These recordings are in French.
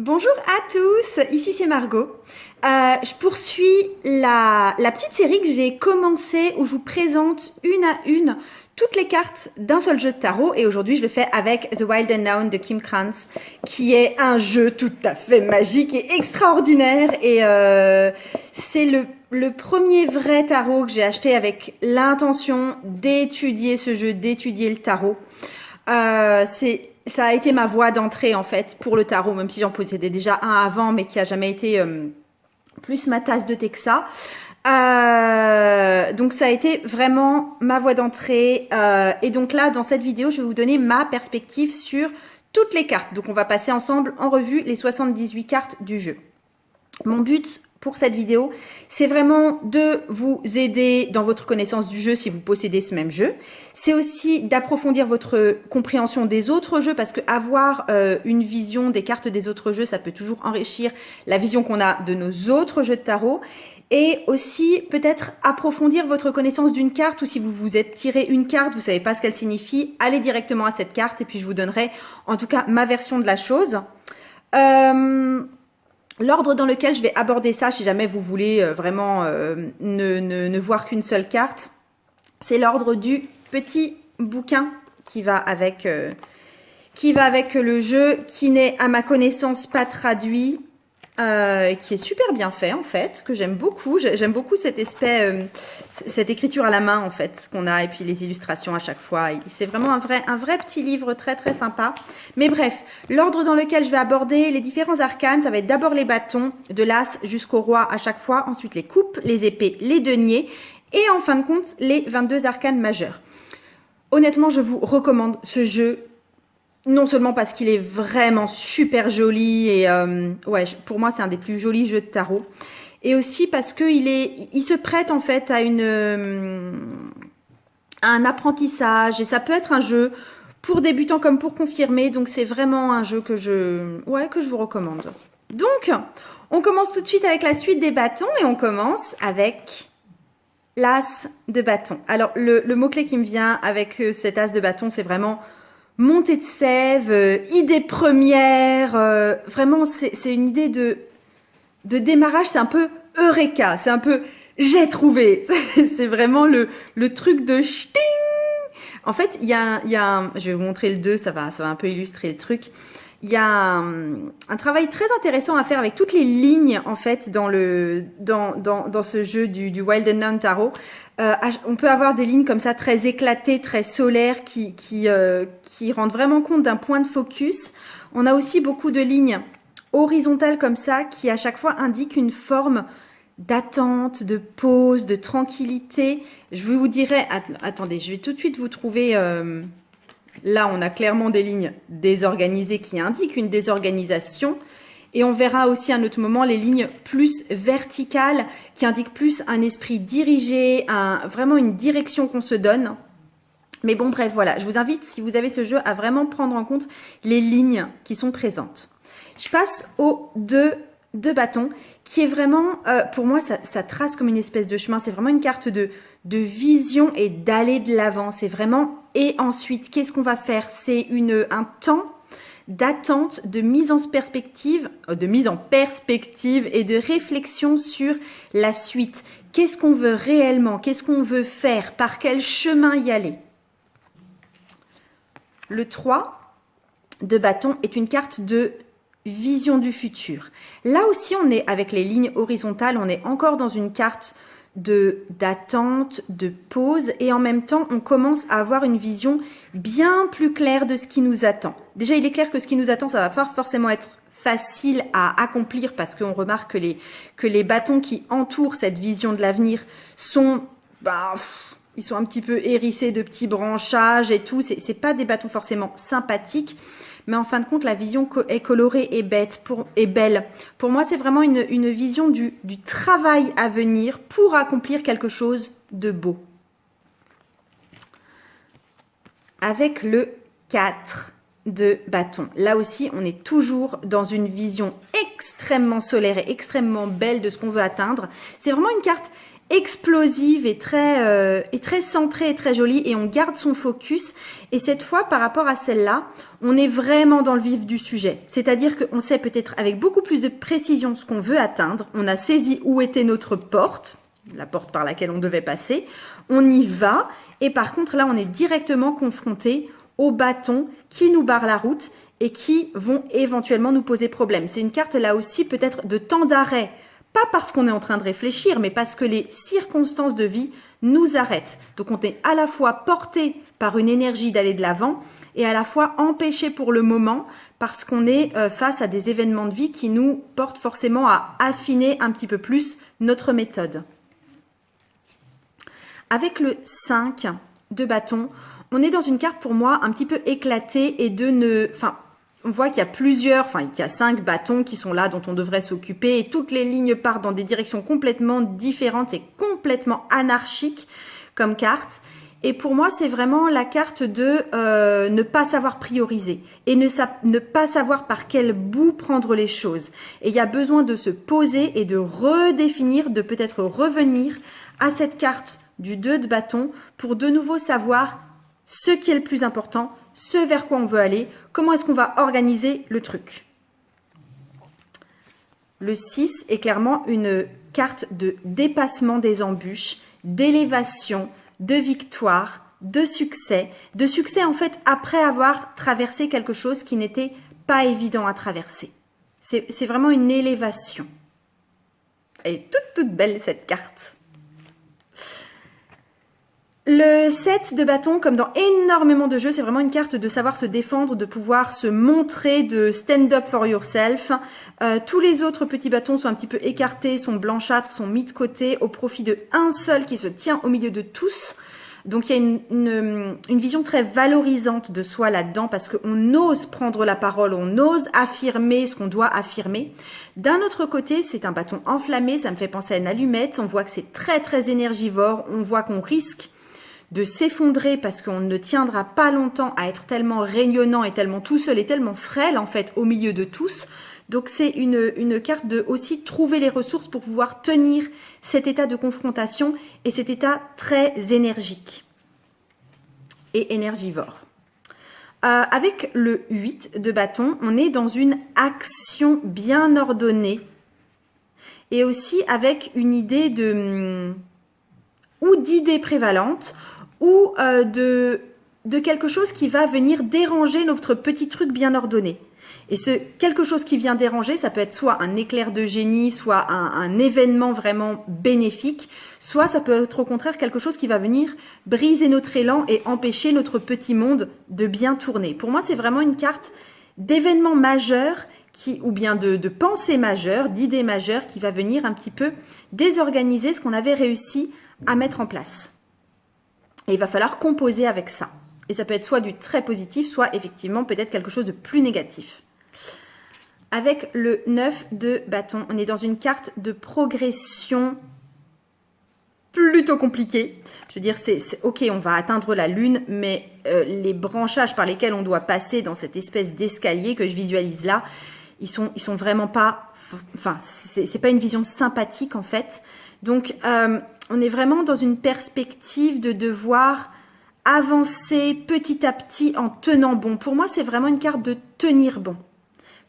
Bonjour à tous, ici c'est Margot. Je poursuis la petite série que j'ai commencée où je vous présente une à une toutes les cartes d'un seul jeu de tarot et aujourd'hui je le fais avec The Wild Unknown de Kim Krantz qui est un jeu tout à fait magique et extraordinaire et c'est le premier vrai tarot que j'ai acheté avec l'intention d'étudier ce jeu, d'étudier le tarot. Ça a été ma voie d'entrée en fait pour le tarot, même si j'en possédais déjà un avant, mais qui a jamais été plus ma tasse de thé que ça. Donc ça a été vraiment ma voie d'entrée. Et donc là, dans cette vidéo, je vais vous donner ma perspective sur toutes les cartes. Donc on va passer ensemble en revue les 78 cartes du jeu. Mon but pour cette vidéo, c'est vraiment de vous aider dans votre connaissance du jeu si vous possédez ce même jeu. C'est aussi d'approfondir votre compréhension des autres jeux parce que avoir une vision des cartes des autres jeux, ça peut toujours enrichir la vision qu'on a de nos autres jeux de tarot. Et aussi peut-être approfondir votre connaissance d'une carte ou si vous vous êtes tiré une carte, vous savez pas ce qu'elle signifie, allez directement à cette carte et puis je vous donnerai en tout cas ma version de la chose. L'ordre dans lequel je vais aborder ça, si jamais vous voulez vraiment ne voir qu'une seule carte, c'est l'ordre du petit bouquin qui va avec le jeu, qui n'est à ma connaissance pas traduit, qui est super bien fait en fait, que j'aime beaucoup. J'aime beaucoup cet aspect, cette écriture à la main en fait qu'on a et puis les illustrations à chaque fois. C'est vraiment un vrai petit livre très très sympa. Mais bref, l'ordre dans lequel je vais aborder les différents arcanes, ça va être d'abord les bâtons, de l'as jusqu'au roi à chaque fois, ensuite les coupes, les épées, les deniers et en fin de compte les 22 arcanes majeurs. Honnêtement, je vous recommande ce jeu. Non seulement parce qu'il est vraiment super joli et ouais, pour moi c'est un des plus jolis jeux de tarot, et aussi parce que il se prête en fait à un apprentissage et ça peut être un jeu pour débutants comme pour confirmés, donc c'est vraiment un jeu que je vous recommande. Donc on commence tout de suite avec la suite des bâtons et on commence avec l'as de bâton. Alors le mot-clé qui me vient avec cet as de bâton, c'est vraiment montée de sève, idée première, vraiment c'est une idée de démarrage, c'est un peu eureka, c'est un peu j'ai trouvé, c'est vraiment le truc de ch'ting. En fait, il y a je vais vous montrer le 2, ça va un peu illustrer le truc. Il y a un travail très intéressant à faire avec toutes les lignes en fait dans ce jeu du Wild Unknown Tarot. On peut avoir des lignes comme ça très éclatées, très solaires qui rendent vraiment compte d'un point de focus. On a aussi beaucoup de lignes horizontales comme ça qui à chaque fois indiquent une forme d'attente, de pause, de tranquillité. Je vous dirai, attendez, je vais tout de suite vous trouver... Là, on a clairement des lignes désorganisées qui indiquent une désorganisation. Et on verra aussi à un autre moment les lignes plus verticales qui indiquent plus un esprit dirigé, vraiment une direction qu'on se donne. Mais bon, bref, voilà. Je vous invite, si vous avez ce jeu, à vraiment prendre en compte les lignes qui sont présentes. Je passe au 2 de bâton qui est vraiment, pour moi, ça trace comme une espèce de chemin. C'est vraiment une carte de vision et d'aller de l'avant. C'est vraiment... Et ensuite, qu'est-ce qu'on va faire? C'est un temps d'attente, de mise en perspective et de réflexion sur la suite. Qu'est-ce qu'on veut réellement? Qu'est-ce qu'on veut faire? Par quel chemin y aller? Le 3 de bâton est une carte de vision du futur. Là aussi, on est avec les lignes horizontales, on est encore dans une carte d'attente, de pause, et en même temps, on commence à avoir une vision bien plus claire de ce qui nous attend. Déjà, il est clair que ce qui nous attend, ça va pas forcément être facile à accomplir parce qu'on remarque que les bâtons qui entourent cette vision de l'avenir sont, ils sont un petit peu hérissés de petits branchages et tout. C'est pas des bâtons forcément sympathiques. Mais en fin de compte, la vision est colorée et belle. Pour moi, c'est vraiment une vision du travail à venir pour accomplir quelque chose de beau. Avec le 4 de bâton. Là aussi, on est toujours dans une vision extrêmement solaire et extrêmement belle de ce qu'on veut atteindre. C'est vraiment une carte explosive et très centrée et très jolie, et on garde son focus. Et cette fois, par rapport à celle-là, on est vraiment dans le vif du sujet. C'est-à-dire qu'on sait peut-être avec beaucoup plus de précision ce qu'on veut atteindre. On a saisi où était notre porte, la porte par laquelle on devait passer. On y va. Et par contre, là, on est directement confronté aux bâtons qui nous barrent la route et qui vont éventuellement nous poser problème. C'est une carte là aussi peut-être de temps d'arrêt. Pas parce qu'on est en train de réfléchir, mais parce que les circonstances de vie nous arrêtent. Donc on est à la fois porté par une énergie d'aller de l'avant et à la fois empêché pour le moment parce qu'on est face à des événements de vie qui nous portent forcément à affiner un petit peu plus notre méthode. Avec le 5 de bâton, on est dans une carte pour moi un petit peu éclatée et on voit qu'il y a qu'il y a 5 bâtons qui sont là dont on devrait s'occuper et toutes les lignes partent dans des directions complètement différentes et complètement anarchiques comme carte. Et pour moi, c'est vraiment la carte de ne pas savoir prioriser et ne pas savoir par quel bout prendre les choses. Et il y a besoin de se poser et de redéfinir, de peut-être revenir à cette carte du 2 de bâton pour de nouveau savoir ce qui est le plus important, ce vers quoi on veut aller, comment est-ce qu'on va organiser le truc. Le 6 est clairement une carte de dépassement des embûches, d'élévation, de victoire, de succès en fait après avoir traversé quelque chose qui n'était pas évident à traverser. C'est vraiment une élévation. Elle est toute belle cette carte. Le 7 de bâton, comme dans énormément de jeux, c'est vraiment une carte de savoir se défendre, de pouvoir se montrer, de stand up for yourself. Tous les autres petits bâtons sont un petit peu écartés, sont blanchâtres, sont mis de côté au profit de un seul qui se tient au milieu de tous. Donc il y a une vision très valorisante de soi là-dedans parce qu'on ose prendre la parole, on ose affirmer ce qu'on doit affirmer. D'un autre côté, c'est un bâton enflammé, ça me fait penser à une allumette. On voit que c'est très énergivore, on voit qu'on risque de s'effondrer parce qu'on ne tiendra pas longtemps à être tellement rayonnant et tellement tout seul et tellement frêle en fait au milieu de tous. Donc c'est une carte de aussi trouver les ressources pour pouvoir tenir cet état de confrontation et cet état très énergique et énergivore. Avec le 8 de bâton, on est dans une action bien ordonnée et aussi avec une idée ou d'idée prévalente ou de quelque chose qui va venir déranger notre petit truc bien ordonné. Et ce quelque chose qui vient déranger, ça peut être soit un éclair de génie, soit un événement vraiment bénéfique, soit ça peut être au contraire quelque chose qui va venir briser notre élan et empêcher notre petit monde de bien tourner. Pour moi, c'est vraiment une carte d'événement majeur ou bien de pensée majeure, d'idée majeure qui va venir un petit peu désorganiser ce qu'on avait réussi à mettre en place. Et il va falloir composer avec ça. Et ça peut être soit du très positif, soit effectivement peut-être quelque chose de plus négatif. Avec le 9 de bâton, on est dans une carte de progression plutôt compliquée. Je veux dire, c'est ok, on va atteindre la lune, mais les branchages par lesquels on doit passer dans cette espèce d'escalier que je visualise là, ils sont vraiment pas... Enfin, c'est pas une vision sympathique en fait. Donc, on est vraiment dans une perspective de devoir avancer petit à petit en tenant bon. Pour moi, c'est vraiment une carte de tenir bon.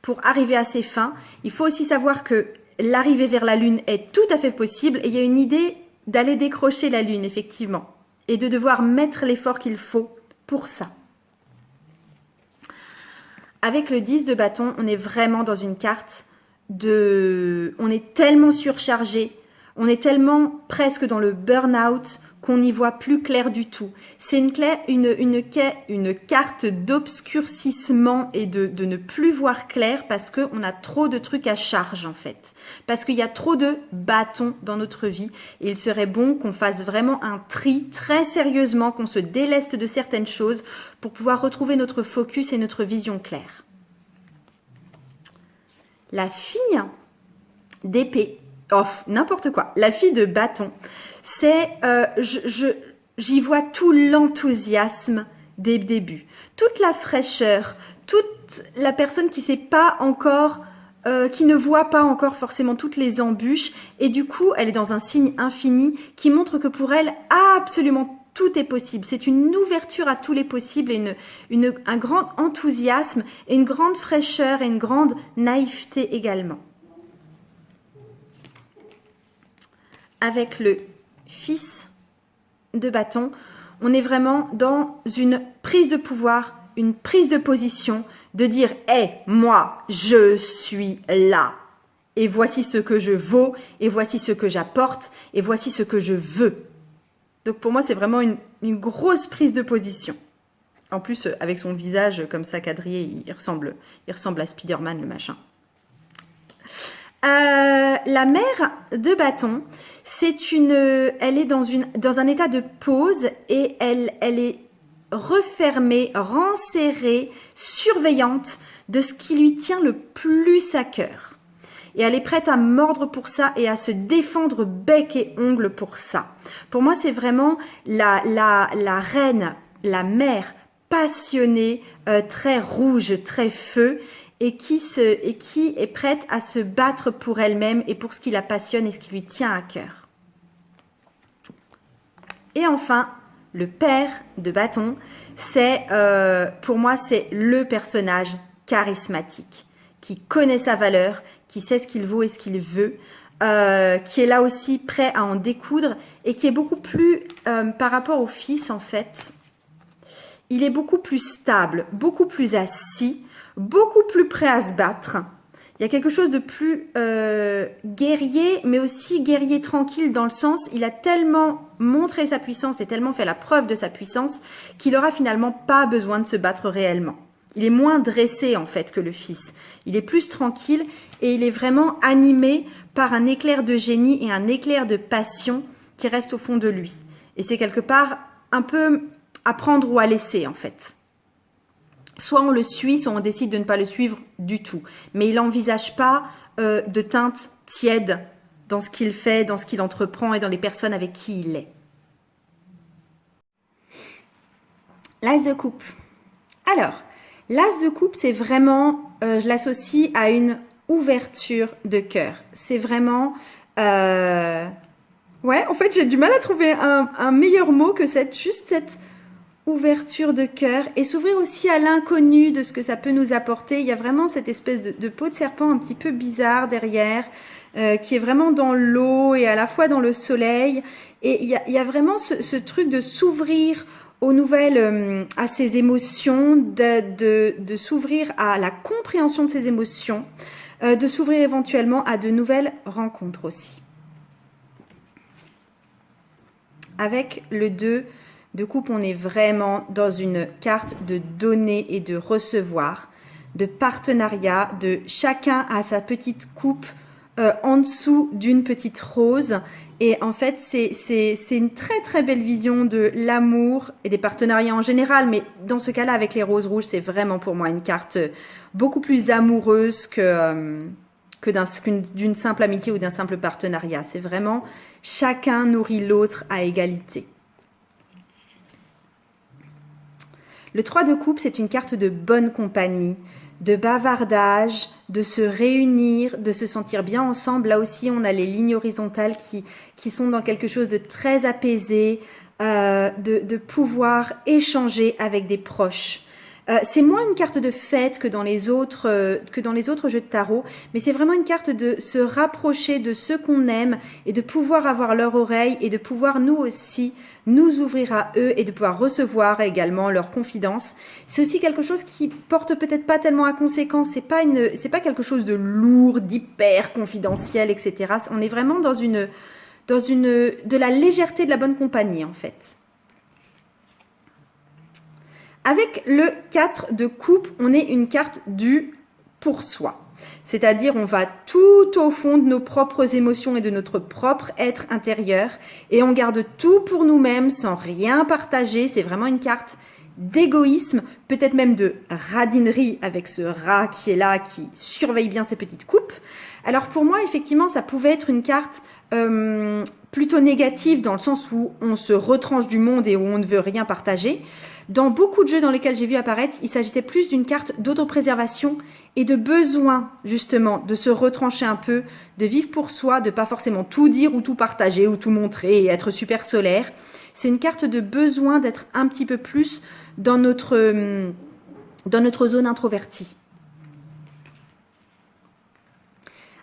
Pour arriver à ses fins, il faut aussi savoir que l'arrivée vers la lune est tout à fait possible et il y a une idée d'aller décrocher la lune, effectivement, et de devoir mettre l'effort qu'il faut pour ça. Avec le 10 de bâton, on est vraiment dans une carte on est tellement surchargé, on est tellement presque dans le burn-out qu'on n'y voit plus clair du tout. C'est une carte d'obscurcissement et de ne plus voir clair parce qu'on a trop de trucs à charge en fait. Parce qu'il y a trop de bâtons dans notre vie. Et il serait bon qu'on fasse vraiment un tri très sérieusement, qu'on se déleste de certaines choses pour pouvoir retrouver notre focus et notre vision claire. La fille d'épée. Oh, n'importe quoi. La fille de bâton, c'est, j'y vois tout l'enthousiasme des débuts, toute la fraîcheur, toute la personne qui ne s'est pas encore qui ne voit pas encore forcément toutes les embûches et du coup elle est dans un signe infini qui montre que pour elle absolument tout est possible. C'est une ouverture à tous les possibles et un grand enthousiasme et une grande fraîcheur et une grande naïveté également. Avec le fils de bâton, on est vraiment dans une prise de pouvoir, une prise de position, de dire « Hé, moi, je suis là. Et voici ce que je vaux, et voici ce que j'apporte, et voici ce que je veux. » Donc pour moi, c'est vraiment une grosse prise de position. En plus, avec son visage comme ça quadrillé, il ressemble à Spider-Man, le machin. La mère de bâton, elle est dans un état de pause et elle est refermée, renserrée, surveillante de ce qui lui tient le plus à cœur. Et elle est prête à mordre pour ça et à se défendre bec et ongle pour ça. Pour moi, c'est vraiment la reine, la mère passionnée, très rouge, très feu, et qui est prête à se battre pour elle-même et pour ce qui la passionne et ce qui lui tient à cœur. Et enfin, le père de bâton, pour moi, c'est le personnage charismatique, qui connaît sa valeur, qui sait ce qu'il vaut et ce qu'il veut, qui est là aussi prêt à en découdre et qui est beaucoup plus, par rapport au fils en fait, il est beaucoup plus stable, beaucoup plus assis, beaucoup plus prêt à se battre. Il y a quelque chose de plus guerrier, mais aussi guerrier tranquille dans le sens, il a tellement montré sa puissance et tellement fait la preuve de sa puissance qu'il n'aura finalement pas besoin de se battre réellement. Il est moins dressé en fait que le fils. Il est plus tranquille et il est vraiment animé par un éclair de génie et un éclair de passion qui reste au fond de lui. Et c'est quelque part un peu à prendre ou à laisser en fait. Soit on le suit, soit on décide de ne pas le suivre du tout. Mais il n'envisage pas de teinte tiède dans ce qu'il fait, dans ce qu'il entreprend et dans les personnes avec qui il est. L'as de coupe. Alors, l'as de coupe, c'est vraiment, je l'associe à une ouverture de cœur. C'est vraiment... Ouais, en fait, j'ai du mal à trouver un meilleur mot que cette ouverture de cœur et s'ouvrir aussi à l'inconnu de ce que ça peut nous apporter. Il y a vraiment cette espèce de peau de serpent un petit peu bizarre derrière, qui est vraiment dans l'eau et à la fois dans le soleil. Et il y a vraiment ce truc de s'ouvrir aux nouvelles, à ses émotions, de s'ouvrir à la compréhension de ses émotions, de s'ouvrir éventuellement à de nouvelles rencontres aussi. Avec le 2 de coupe, on est vraiment dans une carte de donner et de recevoir, de partenariat, de chacun a sa petite coupe en dessous d'une petite rose. Et en fait, c'est une très très belle vision de l'amour et des partenariats en général. Mais dans ce cas-là, avec les roses rouges, c'est vraiment pour moi une carte beaucoup plus amoureuse d'une simple amitié ou d'un simple partenariat. C'est vraiment chacun nourrit l'autre à égalité. Le 3 de coupe, c'est une carte de bonne compagnie, de bavardage, de se réunir, de se sentir bien ensemble. Là aussi, on a les lignes horizontales qui sont dans quelque chose de très apaisé, de pouvoir échanger avec des proches. C'est moins une carte de fête que dans les autres jeux de tarot, mais c'est vraiment une carte de se rapprocher de ceux qu'on aime et de pouvoir avoir leur oreille et de pouvoir nous aussi nous ouvrir à eux et de pouvoir recevoir également leurs confidences. C'est aussi quelque chose qui porte peut-être pas tellement à conséquence, c'est pas quelque chose de lourd, d'hyper confidentiel, etc. On est vraiment dans de la légèreté, de la bonne compagnie en fait. Avec le 4 de coupe, on est une carte du pour soi. C'est-à-dire, on va tout au fond de nos propres émotions et de notre propre être intérieur et on garde tout pour nous-mêmes sans rien partager. C'est vraiment une carte d'égoïsme, peut-être même de radinerie avec ce rat qui est là, qui surveille bien ses petites coupes. Alors pour moi, effectivement, ça pouvait être une carte plutôt négative dans le sens où on se retranche du monde et où on ne veut rien partager. Dans beaucoup de jeux dans lesquels j'ai vu apparaître, il s'agissait plus d'une carte d'autopréservation et de besoin, justement, de se retrancher un peu, de vivre pour soi, de pas forcément tout dire ou tout partager ou tout montrer et être super solaire. C'est une carte de besoin d'être un petit peu plus dans notre zone introvertie.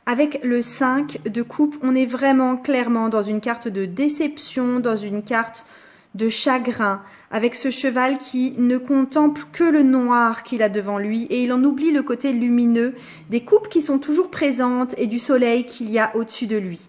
Avec le 5 de coupe, on est vraiment clairement dans une carte de déception, dans une carte de chagrin, avec ce cheval qui ne contemple que le noir qu'il a devant lui et il en oublie le côté lumineux des coupes qui sont toujours présentes et du soleil qu'il y a au-dessus de lui.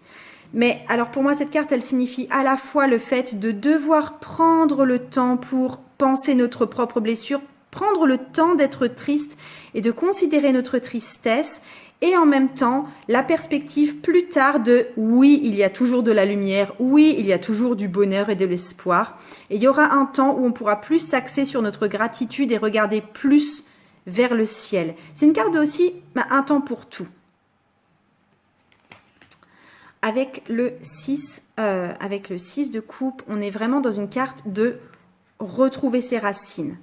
Mais alors pour moi, cette carte, elle signifie à la fois le fait de devoir prendre le temps pour penser notre propre blessure, prendre le temps d'être triste et de considérer notre tristesse, et en même temps, la perspective plus tard de oui, il y a toujours de la lumière, oui, il y a toujours du bonheur et de l'espoir. Et il y aura un temps où on pourra plus s'axer sur notre gratitude et regarder plus vers le ciel. C'est une carte aussi, un temps pour tout. Avec le 6 de coupe, on est vraiment dans une carte de retrouver ses racines.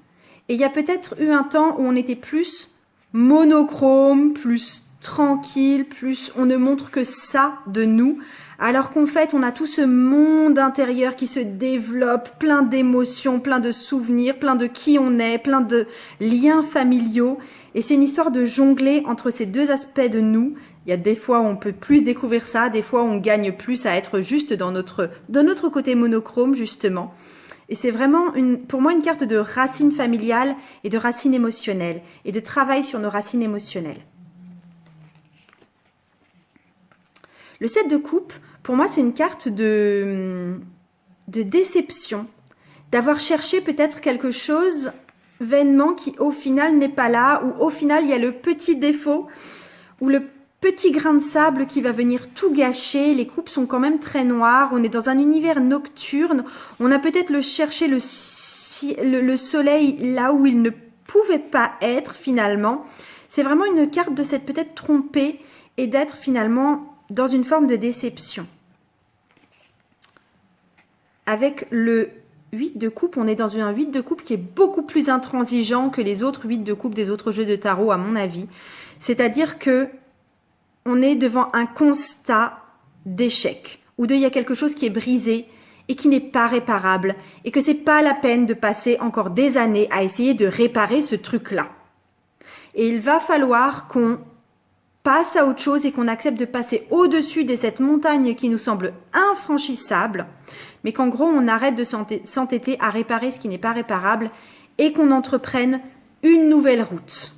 Et il y a peut-être eu un temps où on était plus monochrome, plus tranquille, plus on ne montre que ça de nous, alors qu'en fait on a tout ce monde intérieur qui se développe, plein d'émotions, plein de souvenirs, plein de qui on est, plein de liens familiaux, et c'est une histoire de jongler entre ces deux aspects de nous. Il y a des fois où on peut plus découvrir ça, des fois où on gagne plus à être juste dans notre côté monochrome justement. Et c'est vraiment pour moi une carte de racines familiales et de racines émotionnelles et de travail sur nos racines émotionnelles. Le 7 de coupe, pour moi, c'est une carte de déception, d'avoir cherché peut-être quelque chose vainement qui au final n'est pas là, ou au final il y a le petit défaut ou le petit grain de sable qui va venir tout gâcher. Les coupes sont quand même très noires, on est dans un univers nocturne, on a peut-être cherché le soleil là où il ne pouvait pas être finalement. C'est vraiment une carte de s'être peut-être trompé et d'être finalement dans une forme de déception. Avec le 8 de coupe, on est dans un 8 de coupe qui est beaucoup plus intransigeant que les autres 8 de coupe des autres jeux de tarot à mon avis. C'est-à-dire que on est devant un constat d'échec, où il y a quelque chose qui est brisé et qui n'est pas réparable, et que c'est pas la peine de passer encore des années à essayer de réparer ce truc-là. Et il va falloir qu'on passe à autre chose et qu'on accepte de passer au-dessus de cette montagne qui nous semble infranchissable, mais qu'en gros, on arrête de s'entêter à réparer ce qui n'est pas réparable et qu'on entreprenne une nouvelle route.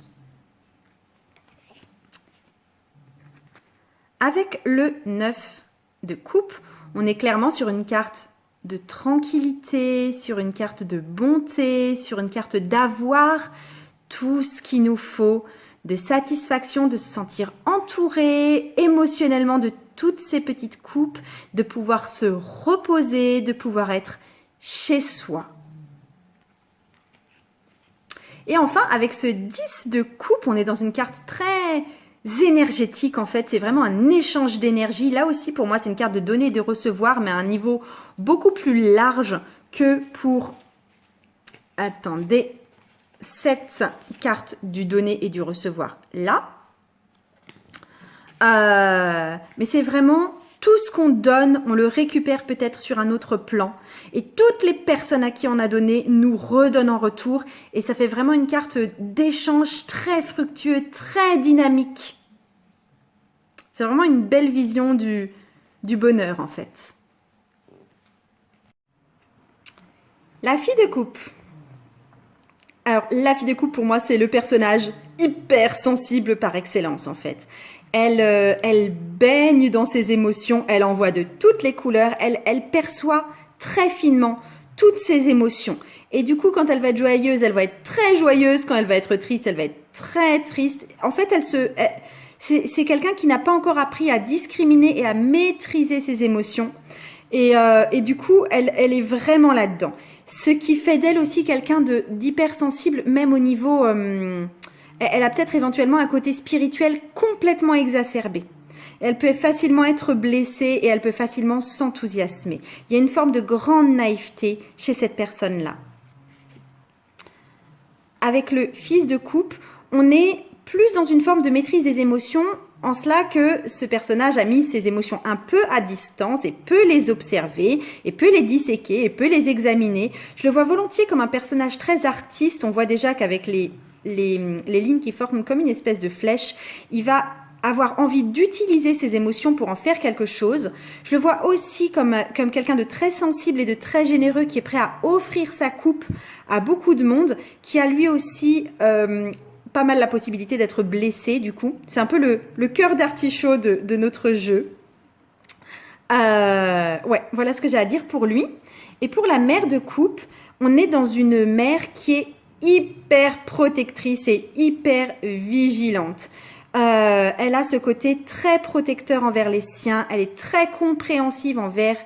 Avec le 9 de coupe, on est clairement sur une carte de tranquillité, sur une carte de bonté, sur une carte d'avoir tout ce qu'il nous faut, de satisfaction, de se sentir entouré émotionnellement de toutes ces petites coupes, de pouvoir se reposer, de pouvoir être chez soi. Et enfin, avec ce 10 de coupe, on est dans une carte très énergétique en fait, c'est vraiment un échange d'énergie. Là aussi pour moi c'est une carte de donner et de recevoir, mais à un niveau beaucoup plus large que pour, attendez, cette carte du donner et du recevoir là. Mais c'est vraiment tout ce qu'on donne, on le récupère peut-être sur un autre plan. Et toutes les personnes à qui on a donné nous redonnent en retour. Et ça fait vraiment une carte d'échange très fructueux, très dynamique. C'est vraiment une belle vision du bonheur en fait. La fille de coupe. Alors, la fille de coupe, pour moi, c'est le personnage hyper sensible par excellence, en fait. Elle baigne dans ses émotions, elle en voit de toutes les couleurs, elle perçoit très finement toutes ses émotions. Et du coup, quand elle va être joyeuse, elle va être très joyeuse. Quand elle va être triste, elle va être très triste. En fait, c'est quelqu'un qui n'a pas encore appris à discriminer et à maîtriser ses émotions. Et du coup, elle est vraiment là-dedans. Ce qui fait d'elle aussi quelqu'un d'hypersensible, même au niveau... elle a peut-être éventuellement un côté spirituel complètement exacerbé. Elle peut facilement être blessée et elle peut facilement s'enthousiasmer. Il y a une forme de grande naïveté chez cette personne-là. avec le fils de coupe, on est plus dans une forme de maîtrise des émotions, en cela que ce personnage a mis ses émotions un peu à distance et peut les observer, et peut les disséquer, et peut les examiner. Je le vois volontiers comme un personnage très artiste. On voit déjà qu'avec les lignes qui forment comme une espèce de flèche, il va avoir envie d'utiliser ses émotions pour en faire quelque chose. Je le vois aussi comme quelqu'un de très sensible et de très généreux qui est prêt à offrir sa coupe à beaucoup de monde, qui a lui aussi pas mal la possibilité d'être blessé du coup. C'est un peu le cœur d'artichaut de notre jeu. Ouais, voilà ce que j'ai à dire pour lui. Et pour la mère de coupe, on est dans une mère qui est hyper protectrice et hyper vigilante. Elle a ce côté très protecteur envers les siens. Elle est très compréhensive envers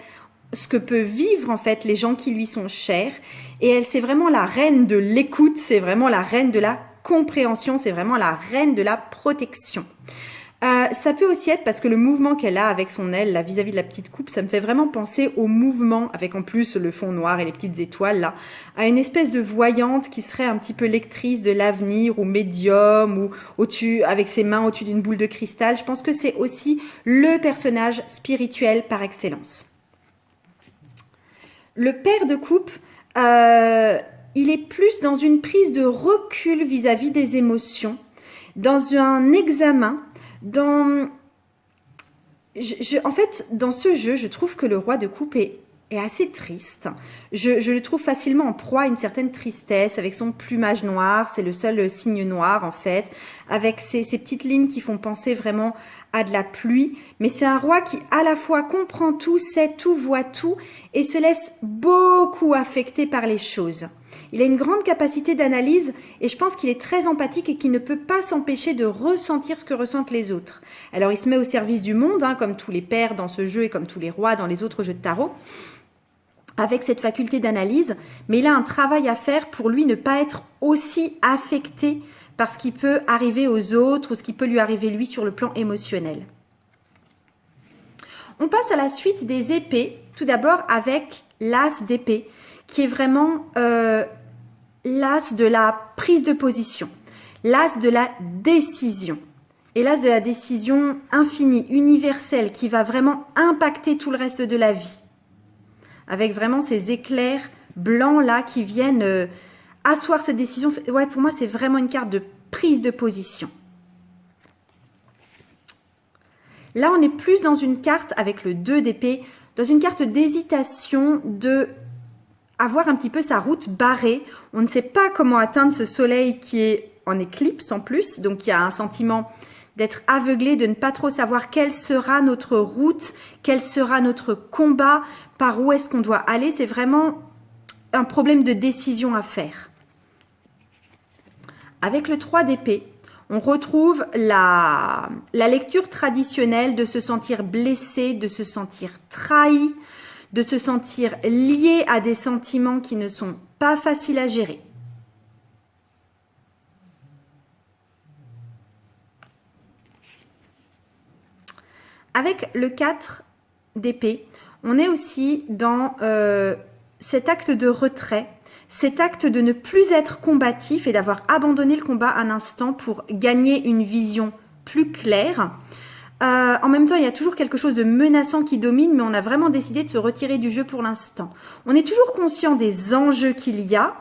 ce que peuvent vivre en fait les gens qui lui sont chers. Et elle, c'est vraiment la reine de l'écoute, c'est vraiment la reine de la compréhension, c'est vraiment la reine de la protection. Ça peut aussi être parce que le mouvement qu'elle a avec son aile là vis-à-vis de la petite coupe, ça me fait vraiment penser au mouvement avec en plus le fond noir et les petites étoiles là, à une espèce de voyante qui serait un petit peu lectrice de l'avenir ou médium ou au-dessus avec ses mains au-dessus d'une boule de cristal. Je pense que c'est aussi le personnage spirituel par excellence. Le père de coupe, il est plus dans une prise de recul vis-à-vis des émotions, dans un examen. En fait, dans ce jeu, je trouve que le roi de coupe est assez triste. Je le trouve facilement en proie à une certaine tristesse, avec son plumage noir, c'est le seul signe noir en fait, avec ces petites lignes qui font penser vraiment à de la pluie. Mais c'est un roi qui à la fois comprend tout, sait tout, voit tout, et se laisse beaucoup affecter par les choses. Il a une grande capacité d'analyse et je pense qu'il est très empathique et qu'il ne peut pas s'empêcher de ressentir ce que ressentent les autres. Alors il se met au service du monde, comme tous les pères dans ce jeu et comme tous les rois dans les autres jeux de tarot, avec cette faculté d'analyse, mais il a un travail à faire pour lui ne pas être aussi affecté par ce qui peut arriver aux autres ou ce qui peut lui arriver lui sur le plan émotionnel. On passe à la suite des épées, tout d'abord avec l'as d'épée, qui est vraiment l'as de la prise de position, l'as de la décision. Et l'as de la décision infinie, universelle, qui va vraiment impacter tout le reste de la vie. Avec vraiment ces éclairs blancs là qui viennent asseoir cette décision. Ouais, pour moi, c'est vraiment une carte de prise de position. Là, on est plus dans une carte avec le 2 d'épée, dans une carte d'hésitation, de avoir un petit peu sa route barrée. On ne sait pas comment atteindre ce soleil qui est en éclipse en plus. Donc, il y a un sentiment d'être aveuglé, de ne pas trop savoir quelle sera notre route, quel sera notre combat, par où est-ce qu'on doit aller. C'est vraiment un problème de décision à faire. Avec le 3 d'épée, on retrouve la lecture traditionnelle de se sentir blessé, de se sentir trahi, de se sentir lié à des sentiments qui ne sont pas faciles à gérer. Avec le 4 d'épée, on est aussi dans cet acte de retrait, cet acte de ne plus être combatif et d'avoir abandonné le combat un instant pour gagner une vision plus claire. En même temps, il y a toujours quelque chose de menaçant qui domine, mais on a vraiment décidé de se retirer du jeu pour l'instant. On est toujours conscient des enjeux qu'il y a,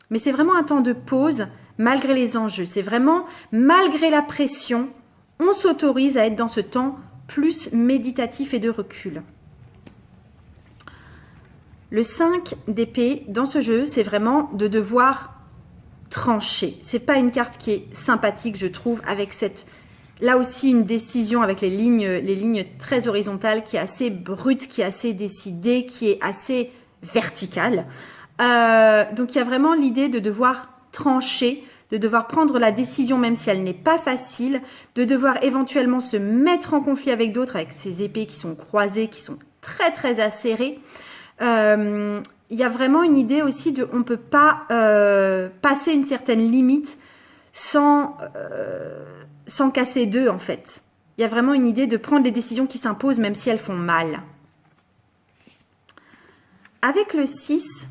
mais c'est vraiment un temps de pause malgré les enjeux. C'est vraiment malgré la pression, on s'autorise à être dans ce temps plus méditatif et de recul. Le 5 d'épée, dans ce jeu, c'est vraiment de devoir trancher. C'est pas une carte qui est sympathique, je trouve, avec cette... Là aussi, une décision avec les lignes très horizontales, qui est assez brute, qui est assez décidée, qui est assez verticale. Donc, il y a vraiment l'idée de devoir trancher, de devoir prendre la décision même si elle n'est pas facile, de devoir éventuellement se mettre en conflit avec d'autres, avec ces épées qui sont croisées, qui sont très très acérées. Il y a vraiment une idée aussi de on ne peut pas passer une certaine limite sans casser deux en fait. Il y a vraiment une idée de prendre les décisions qui s'imposent même si elles font mal. Avec le 6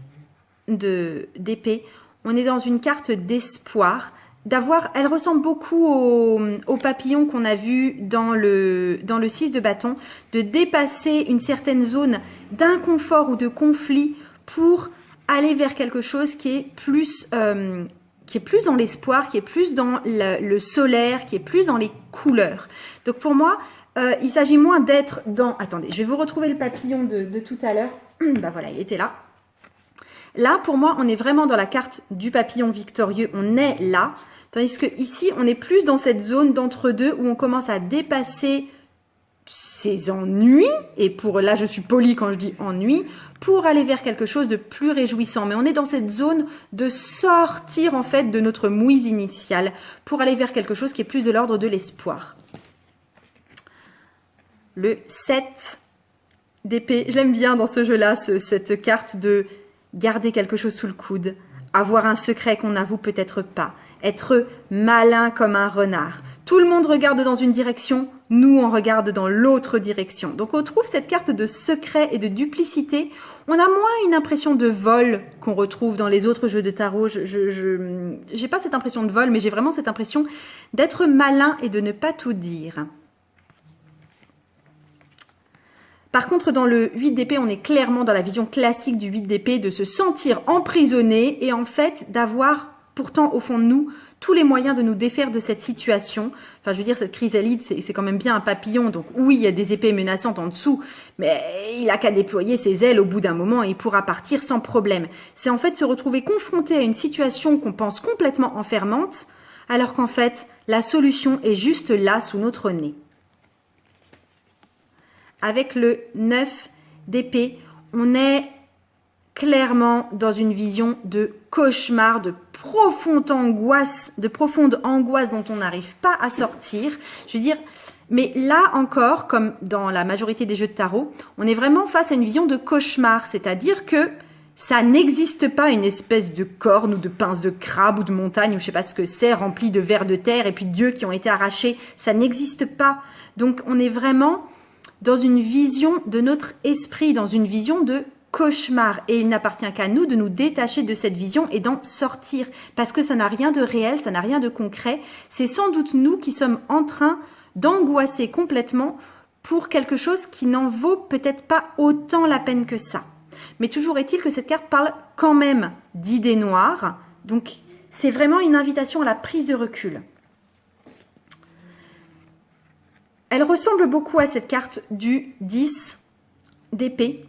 d'épée, on est dans une carte d'espoir, elle ressemble beaucoup au papillon qu'on a vu dans le 6 de bâton, de dépasser une certaine zone d'inconfort ou de conflit pour aller vers quelque chose qui est plus dans l'espoir, qui est plus dans le solaire, qui est plus dans les couleurs. Donc pour moi, il s'agit moins d'être dans... Attendez, je vais vous retrouver le papillon de tout à l'heure. Ben voilà, il était là. Là, pour moi, on est vraiment dans la carte du papillon victorieux. On est là. Tandis que ici, on est plus dans cette zone d'entre-deux où on commence à dépasser ses ennuis. Et pour là, je suis polie quand je dis ennui, pour aller vers quelque chose de plus réjouissant. Mais on est dans cette zone de sortir en fait de notre mouise initiale pour aller vers quelque chose qui est plus de l'ordre de l'espoir. Le 7 d'épée, je l'aime bien dans ce jeu-là, cette carte de garder quelque chose sous le coude, avoir un secret qu'on n'avoue peut-être pas, être malin comme un renard. Tout le monde regarde dans une direction, nous on regarde dans l'autre direction. Donc on trouve cette carte de secret et de duplicité. On a moins une impression de vol qu'on retrouve dans les autres jeux de tarot. Je n'ai pas cette impression de vol, mais j'ai vraiment cette impression d'être malin et de ne pas tout dire. Par contre, dans le 8 d'épée, on est clairement dans la vision classique du 8 d'épée, de se sentir emprisonné et en fait d'avoir pourtant au fond de nous tous les moyens de nous défaire de cette situation. Enfin, je veux dire, cette chrysalide, c'est quand même bien un papillon. Donc oui, il y a des épées menaçantes en dessous, mais il n'a qu'à déployer ses ailes au bout d'un moment et il pourra partir sans problème. C'est en fait se retrouver confronté à une situation qu'on pense complètement enfermante, alors qu'en fait, la solution est juste là, sous notre nez. Avec le 9 d'épée, on est clairement dans une vision de cauchemar, de profonde angoisse dont on n'arrive pas à sortir. Je veux dire, mais là encore, comme dans la majorité des jeux de tarot, on est vraiment face à une vision de cauchemar, c'est-à-dire que ça n'existe pas une espèce de corne ou de pince de crabe ou de montagne, ou je ne sais pas ce que c'est, rempli de vers de terre et puis d'yeux qui ont été arrachés. Ça n'existe pas. Donc on est vraiment dans une vision de notre esprit, dans une vision de cauchemar. Et il n'appartient qu'à nous de nous détacher de cette vision et d'en sortir. Parce que ça n'a rien de réel, ça n'a rien de concret. C'est sans doute nous qui sommes en train d'angoisser complètement pour quelque chose qui n'en vaut peut-être pas autant la peine que ça. Mais toujours est-il que cette carte parle quand même d'idées noires. Donc c'est vraiment une invitation à la prise de recul. Elle ressemble beaucoup à cette carte du 10 d'épée,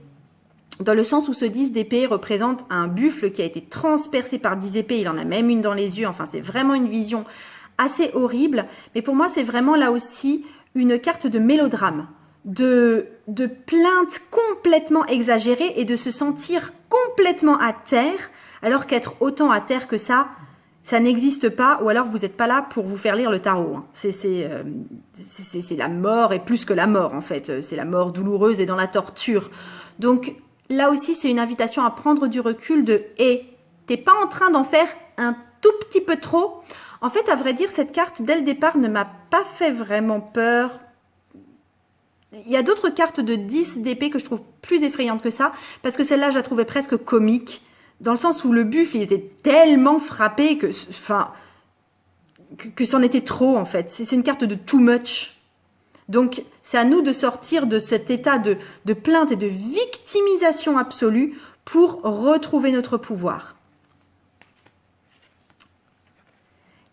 dans le sens où ce 10 d'épée représente un buffle qui a été transpercé par 10 épées. Il en a même une dans les yeux. Enfin, c'est vraiment une vision assez horrible. Mais pour moi, c'est vraiment là aussi une carte de mélodrame, de plainte complètement exagérée et de se sentir complètement à terre, alors qu'être autant à terre que ça n'existe pas, ou alors vous n'êtes pas là pour vous faire lire le tarot. Hein. C'est la mort et plus que la mort en fait. C'est la mort douloureuse et dans la torture. Donc là aussi, c'est une invitation à prendre du recul de « Hé, t'es pas en train d'en faire un tout petit peu trop ?» En fait, à vrai dire, cette carte, dès le départ, ne m'a pas fait vraiment peur. Il y a d'autres cartes de 10 d'épée que je trouve plus effrayantes que ça, parce que celle-là, je la trouvais presque comique. Dans le sens où le buffle, il était tellement frappé que c'en était trop, en fait. C'est une carte de too much. Donc, c'est à nous de sortir de cet état de plainte et de victimisation absolue pour retrouver notre pouvoir.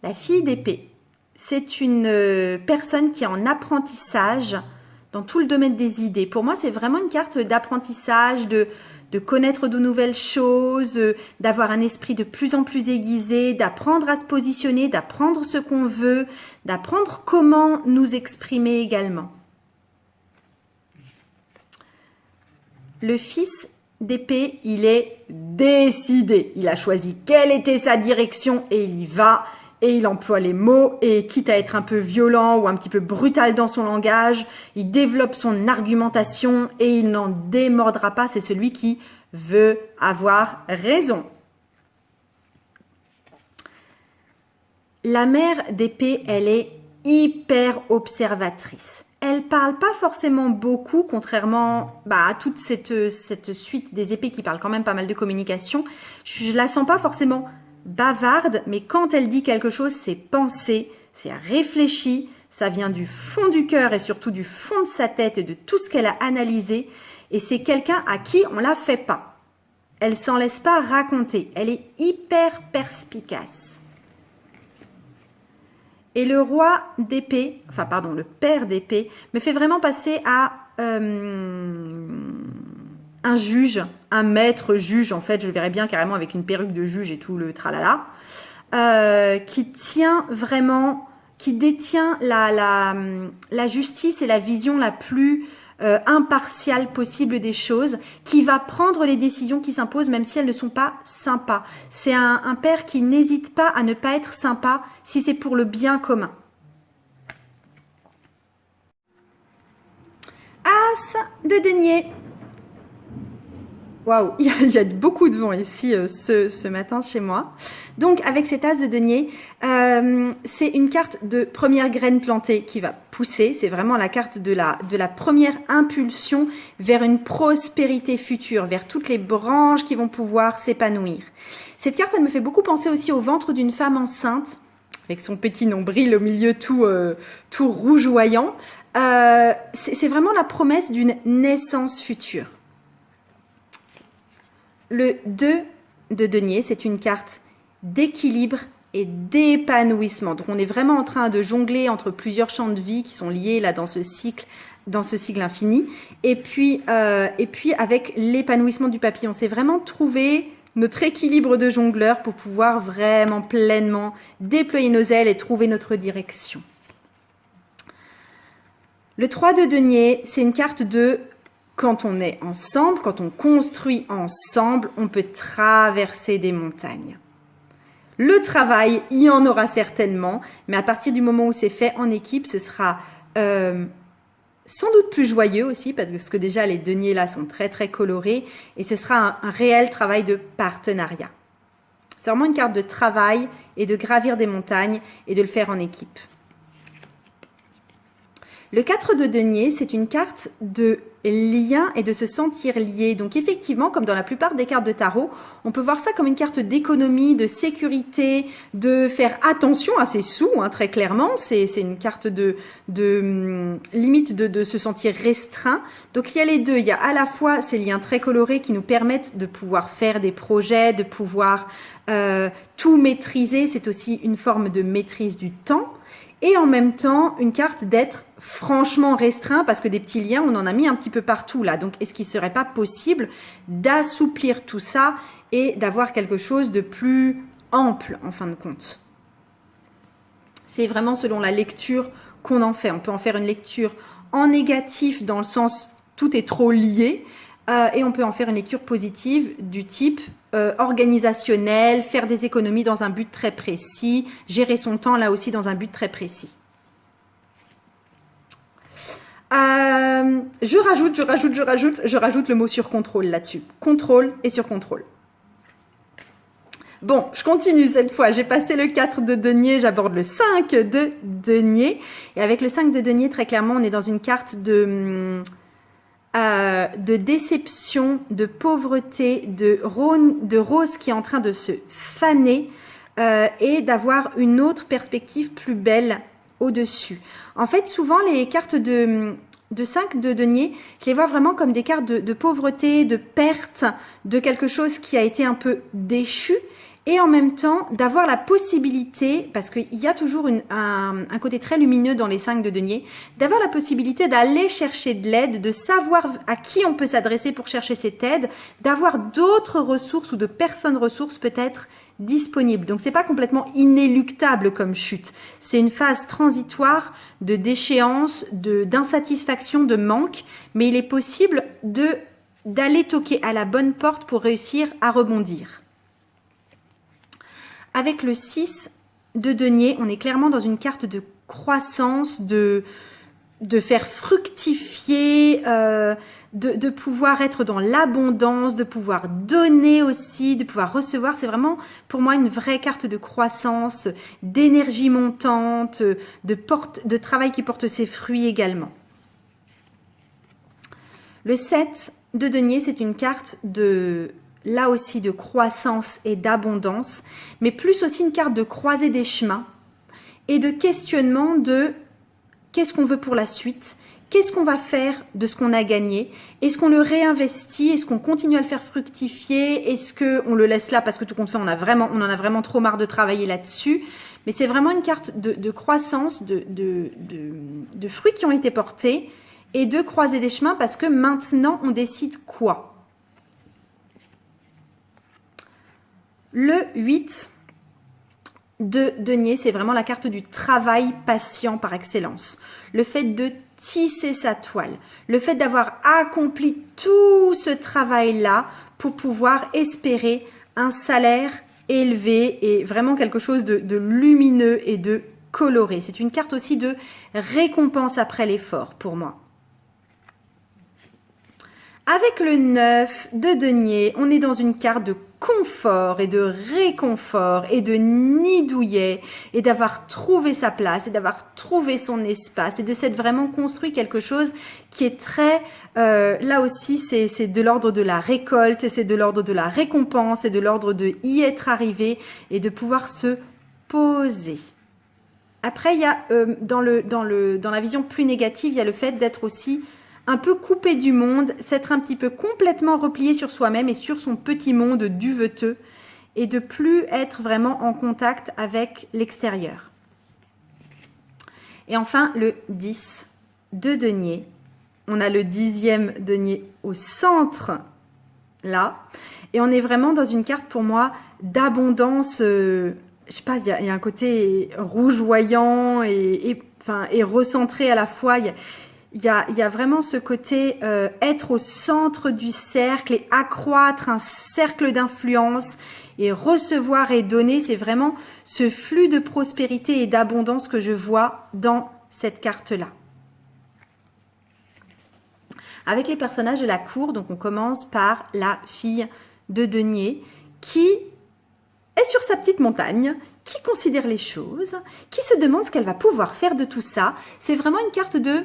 La fille d'épée, c'est une personne qui est en apprentissage dans tout le domaine des idées. Pour moi, c'est vraiment une carte d'apprentissage, de connaître de nouvelles choses, d'avoir un esprit de plus en plus aiguisé, d'apprendre à se positionner, d'apprendre ce qu'on veut, d'apprendre comment nous exprimer également. Le fils d'épée, il est décidé. Il a choisi quelle était sa direction et il y va. Et il emploie les mots et quitte à être un peu violent ou un petit peu brutal dans son langage, il développe son argumentation et il n'en démordra pas. C'est celui qui veut avoir raison. La mère d'épée, elle est hyper observatrice. Elle parle pas forcément beaucoup, contrairement à toute cette suite des épées qui parle quand même pas mal de communication. Je la sens pas forcément bavarde, mais quand elle dit quelque chose, c'est pensé, c'est réfléchi, ça vient du fond du cœur et surtout du fond de sa tête et de tout ce qu'elle a analysé. Et c'est quelqu'un à qui on la fait pas. Elle s'en laisse pas raconter. Elle est hyper perspicace. Et le roi d'épée, enfin pardon, le père d'épée, me fait vraiment passer à un juge, un maître juge, en fait, je le verrais bien carrément avec une perruque de juge et tout le tralala, qui tient vraiment, qui détient la justice et la vision la plus impartiale possible des choses, qui va prendre les décisions qui s'imposent même si elles ne sont pas sympas. C'est un père qui n'hésite pas à ne pas être sympa si c'est pour le bien commun. As de denier. Waouh, il y a beaucoup de vent ici ce matin chez moi. Donc avec cet as de denier, c'est une carte de première graine plantée qui va pousser. C'est vraiment la carte de la première impulsion vers une prospérité future, vers toutes les branches qui vont pouvoir s'épanouir. Cette carte, elle me fait beaucoup penser aussi au ventre d'une femme enceinte, avec son petit nombril au milieu tout rougeoyant. C'est vraiment la promesse d'une naissance future. Le 2 de denier, c'est une carte d'équilibre et d'épanouissement. Donc, on est vraiment en train de jongler entre plusieurs champs de vie qui sont liés là dans ce cycle infini. Et puis avec l'épanouissement du papillon, c'est vraiment trouver notre équilibre de jongleur pour pouvoir vraiment pleinement déployer nos ailes et trouver notre direction. Le 3 de denier, c'est une carte de quand on est ensemble, quand on construit ensemble, on peut traverser des montagnes. Le travail, il y en aura certainement, mais à partir du moment où c'est fait en équipe, ce sera sans doute plus joyeux aussi, parce que déjà les deniers là sont très très colorés, et ce sera un réel travail de partenariat. C'est vraiment une carte de travail et de gravir des montagnes et de le faire en équipe. Le 4 de denier, c'est une carte de lien et de se sentir lié. Donc effectivement, comme dans la plupart des cartes de tarot, on peut voir ça comme une carte d'économie, de sécurité, de faire attention à ses sous, hein, très clairement. C'est une carte de limite de se sentir restreint. Donc il y a les deux. Il y a à la fois ces liens très colorés qui nous permettent de pouvoir faire des projets, de pouvoir tout maîtriser. C'est aussi une forme de maîtrise du temps. Et en même temps, une carte d'être franchement restreint parce que des petits liens, on en a mis un petit peu partout là. Donc, est-ce qu'il ne serait pas possible d'assouplir tout ça et d'avoir quelque chose de plus ample en fin de compte? C'est vraiment selon la lecture qu'on en fait. On peut en faire une lecture en négatif dans le sens tout est trop lié. Et on peut en faire une lecture positive du type organisationnel, faire des économies dans un but très précis, gérer son temps là aussi dans un but très précis. Je rajoute le mot sur contrôle là-dessus. Contrôle et sur contrôle. Bon, je continue cette fois. J'ai passé le 4 de denier, j'aborde le 5 de denier. Et avec le 5 de denier, très clairement, on est dans une carte de déception, de pauvreté, de rose qui est en train de se faner et d'avoir une autre perspective plus belle au-dessus. En fait, souvent, les cartes de 5 de denier, je les vois vraiment comme des cartes de pauvreté, de perte, de quelque chose qui a été un peu déchu. Et en même temps, d'avoir la possibilité, parce qu'il y a toujours un côté très lumineux dans les 5 de denier, d'avoir la possibilité d'aller chercher de l'aide, de savoir à qui on peut s'adresser pour chercher cette aide, d'avoir d'autres ressources ou de personnes ressources peut-être disponibles. Donc, c'est pas complètement inéluctable comme chute. C'est une phase transitoire de déchéance, d'insatisfaction, de manque, mais il est possible d'aller toquer à la bonne porte pour réussir à rebondir. Avec le 6 de denier, on est clairement dans une carte de croissance, de faire fructifier, de pouvoir être dans l'abondance, de pouvoir donner aussi, de pouvoir recevoir. C'est vraiment pour moi une vraie carte de croissance, d'énergie montante, de travail qui porte ses fruits également. Le 7 de denier, c'est une carte de là aussi de croissance et d'abondance, mais plus aussi une carte de croisée des chemins et de questionnement de qu'est-ce qu'on veut pour la suite, qu'est-ce qu'on va faire de ce qu'on a gagné, est-ce qu'on le réinvestit, est-ce qu'on continue à le faire fructifier, est-ce qu'on le laisse là parce que tout compte fait, on en a vraiment trop marre de travailler là-dessus. Mais c'est vraiment une carte de croissance, de fruits qui ont été portés et de croiser des chemins parce que maintenant, on décide quoi. Le 8 de denier, c'est vraiment la carte du travail patient par excellence. Le fait de tisser sa toile, le fait d'avoir accompli tout ce travail-là pour pouvoir espérer un salaire élevé et vraiment quelque chose de lumineux et de coloré. C'est une carte aussi de récompense après l'effort pour moi. Avec le 9 de denier, on est dans une carte de confort et de réconfort et de nid douillet et d'avoir trouvé sa place et d'avoir trouvé son espace et de s'être vraiment construit quelque chose qui est très, là aussi c'est de l'ordre de la récolte, c'est de l'ordre de la récompense, c'est de l'ordre de y être arrivé et de pouvoir se poser. Après, il y a dans la vision plus négative, il y a le fait d'être aussi un peu coupé du monde, s'être un petit peu complètement replié sur soi-même et sur son petit monde duveteux et de plus être vraiment en contact avec l'extérieur. Et enfin, le 10 de denier. On a le 10e denier au centre, là. Et on est vraiment dans une carte, pour moi, d'abondance. Je sais pas, il y a un côté rougeoyant et recentré à la fois. Il y a vraiment ce côté être au centre du cercle et accroître un cercle d'influence et recevoir et donner. C'est vraiment ce flux de prospérité et d'abondance que je vois dans cette carte-là. Avec les personnages de la cour, donc on commence par la fille de denier qui est sur sa petite montagne, qui considère les choses, qui se demande ce qu'elle va pouvoir faire de tout ça. C'est vraiment une carte de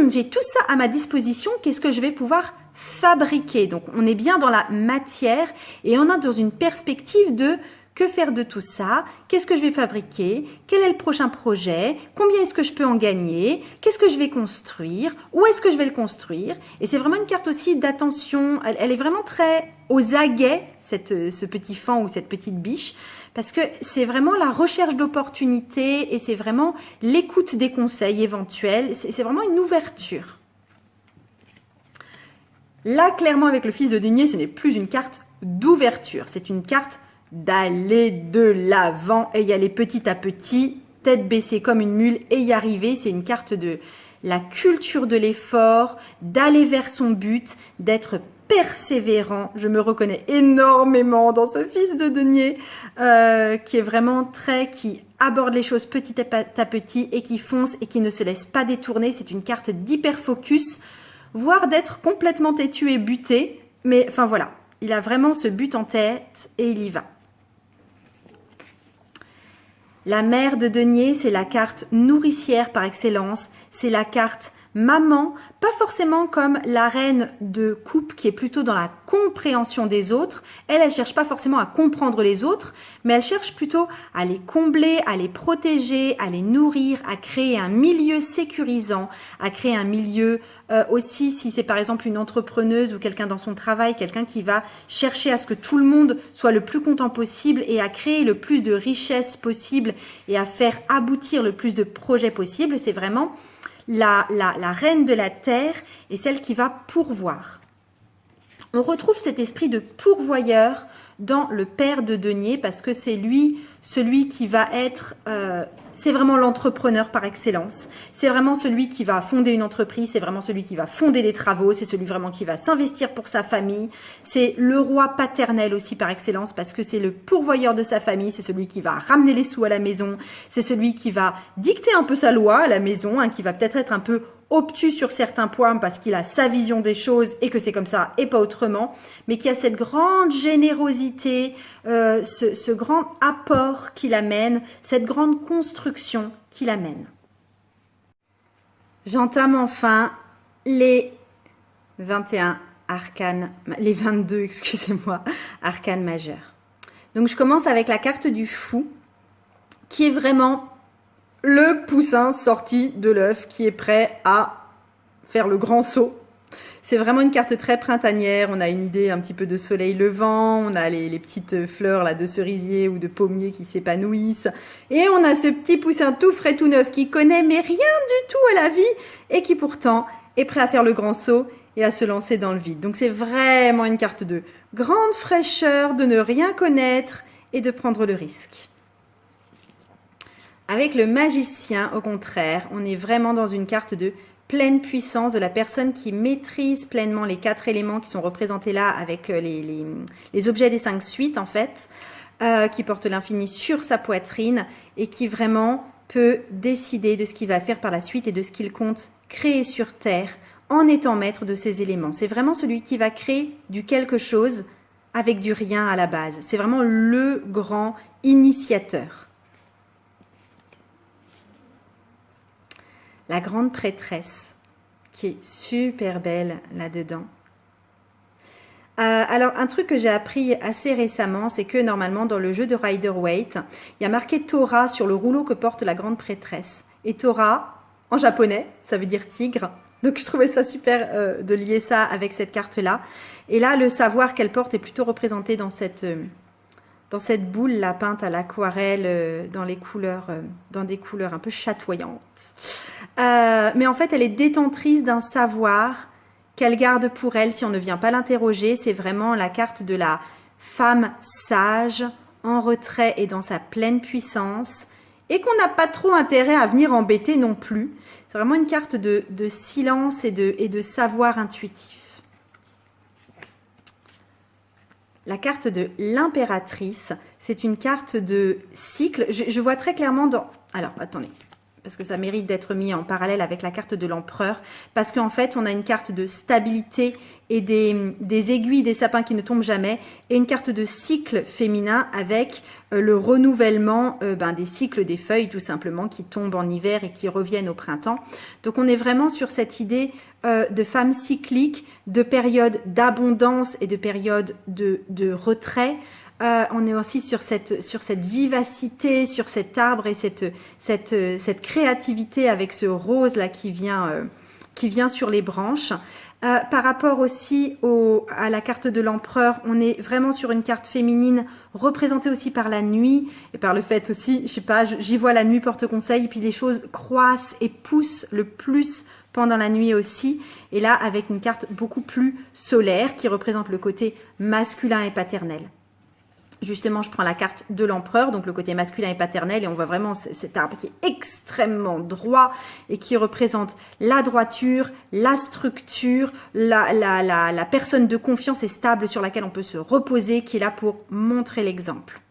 j'ai tout ça à ma disposition, qu'est-ce que je vais pouvoir fabriquer? Donc on est bien dans la matière et on est dans une perspective de que faire de tout ça, qu'est-ce que je vais fabriquer, quel est le prochain projet, combien est-ce que je peux en gagner, qu'est-ce que je vais construire, où est-ce que je vais le construire. Et c'est vraiment une carte aussi d'attention, elle est vraiment très aux aguets, ce petit fan ou cette petite biche, parce que c'est vraiment la recherche d'opportunités et c'est vraiment l'écoute des conseils éventuels, c'est vraiment une ouverture. Là, clairement, avec le fils de denier, ce n'est plus une carte d'ouverture, c'est une carte d'aller de l'avant et y aller petit à petit, tête baissée comme une mule et y arriver. C'est une carte de la culture de l'effort, d'aller vers son but, d'être persévérant. Je me reconnais énormément dans ce fils de denier qui est vraiment qui aborde les choses petit à petit et qui fonce et qui ne se laisse pas détourner. C'est une carte d'hyper-focus, voire d'être complètement têtu et buté. Mais enfin voilà, il a vraiment ce but en tête et il y va. La mère de denier, c'est la carte nourricière par excellence. C'est la carte maman, pas forcément comme la reine de coupe qui est plutôt dans la compréhension des autres. Elle cherche pas forcément à comprendre les autres, mais elle cherche plutôt à les combler, à les protéger, à les nourrir, à créer un milieu sécurisant, à créer un milieu aussi, si c'est par exemple une entrepreneuse ou quelqu'un dans son travail, quelqu'un qui va chercher à ce que tout le monde soit le plus content possible et à créer le plus de richesses possible et à faire aboutir le plus de projets possibles. C'est vraiment la reine de la terre et celle qui va pourvoir. On retrouve cet esprit de pourvoyeur dans le père de denier parce que c'est lui, celui qui va être, c'est vraiment l'entrepreneur par excellence. C'est vraiment celui qui va fonder une entreprise, c'est vraiment celui qui va fonder des travaux, c'est celui vraiment qui va s'investir pour sa famille. C'est le roi paternel aussi par excellence parce que c'est le pourvoyeur de sa famille, c'est celui qui va ramener les sous à la maison, c'est celui qui va dicter un peu sa loi à la maison, qui va peut-être être un peu obtus sur certains points parce qu'il a sa vision des choses et que c'est comme ça et pas autrement, mais qui a cette grande générosité, ce grand apport qu'il amène, cette grande construction qu'il amène. J'entame enfin les 21 arcanes, les 22, excusez-moi, arcanes majeures. Donc, je commence avec la carte du fou, qui est vraiment le poussin sorti de l'œuf, qui est prêt à faire le grand saut. C'est vraiment une carte très printanière. On a une idée un petit peu de soleil levant. On a les petites fleurs là, de cerisier ou de pommier qui s'épanouissent. Et on a ce petit poussin tout frais, tout neuf qui connaît mais rien du tout à la vie et qui pourtant est prêt à faire le grand saut et à se lancer dans le vide. Donc c'est vraiment une carte de grande fraîcheur, de ne rien connaître et de prendre le risque. Avec le magicien, au contraire, on est vraiment dans une carte de pleine puissance de la personne qui maîtrise pleinement les 4 éléments qui sont représentés là avec les objets des 5 suites en fait, qui porte l'infini sur sa poitrine et qui vraiment peut décider de ce qu'il va faire par la suite et de ce qu'il compte créer sur Terre en étant maître de ces éléments. C'est vraiment celui qui va créer du quelque chose avec du rien à la base. C'est vraiment le grand initiateur. La grande prêtresse, qui est super belle là-dedans. Alors, un truc que j'ai appris assez récemment, c'est que normalement, dans le jeu de Rider-Waite, il y a marqué Torah sur le rouleau que porte la grande prêtresse. Et Torah, en japonais, ça veut dire tigre. Donc, je trouvais ça super de lier ça avec cette carte-là. Et là, le savoir qu'elle porte est plutôt représenté dans cette boule-là peinte à l'aquarelle, dans des couleurs un peu chatoyantes. Mais en fait, elle est détentrice d'un savoir qu'elle garde pour elle si on ne vient pas l'interroger. C'est vraiment la carte de la femme sage, en retrait et dans sa pleine puissance, et qu'on n'a pas trop intérêt à venir embêter non plus. C'est vraiment une carte de silence et de savoir intuitif. La carte de l'impératrice, c'est une carte de cycle. Je vois très clairement dans... Alors, attendez, parce que ça mérite d'être mis en parallèle avec la carte de l'empereur, parce qu'en fait, on a une carte de stabilité et des aiguilles, des sapins qui ne tombent jamais, et une carte de cycle féminin avec le renouvellement des cycles des feuilles, tout simplement, qui tombent en hiver et qui reviennent au printemps. Donc, on est vraiment sur cette idée de femme cyclique, de période d'abondance et de période de retrait. On est aussi sur cette vivacité, sur cet arbre et cette créativité avec ce rose là qui vient sur les branches. Par rapport aussi à la carte de l'empereur, on est vraiment sur une carte féminine représentée aussi par la nuit et par le fait aussi, je sais pas, j'y vois la nuit porte conseil, et puis les choses croissent et poussent le plus pendant la nuit aussi. Et là, avec une carte beaucoup plus solaire qui représente le côté masculin et paternel. Justement, je prends la carte de l'empereur, donc le côté masculin et paternel, et on voit vraiment cet arbre qui est extrêmement droit et qui représente la droiture, la structure, la personne de confiance et stable sur laquelle on peut se reposer, qui est là pour montrer l'exemple.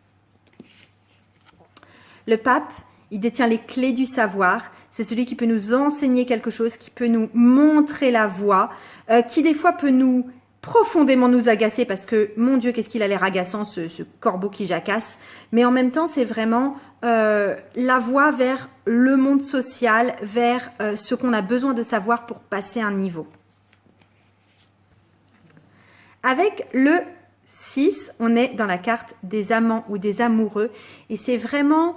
Le pape, il détient les clés du savoir. C'est celui qui peut nous enseigner quelque chose, qui peut nous montrer la voie, qui des fois peut profondément nous agacer parce que, mon Dieu, qu'est-ce qu'il a l'air agaçant, ce corbeau qui jacasse. Mais en même temps, c'est vraiment la voie vers le monde social, vers ce qu'on a besoin de savoir pour passer un niveau. Avec le 6, on est dans la carte des amants ou des amoureux. Et c'est vraiment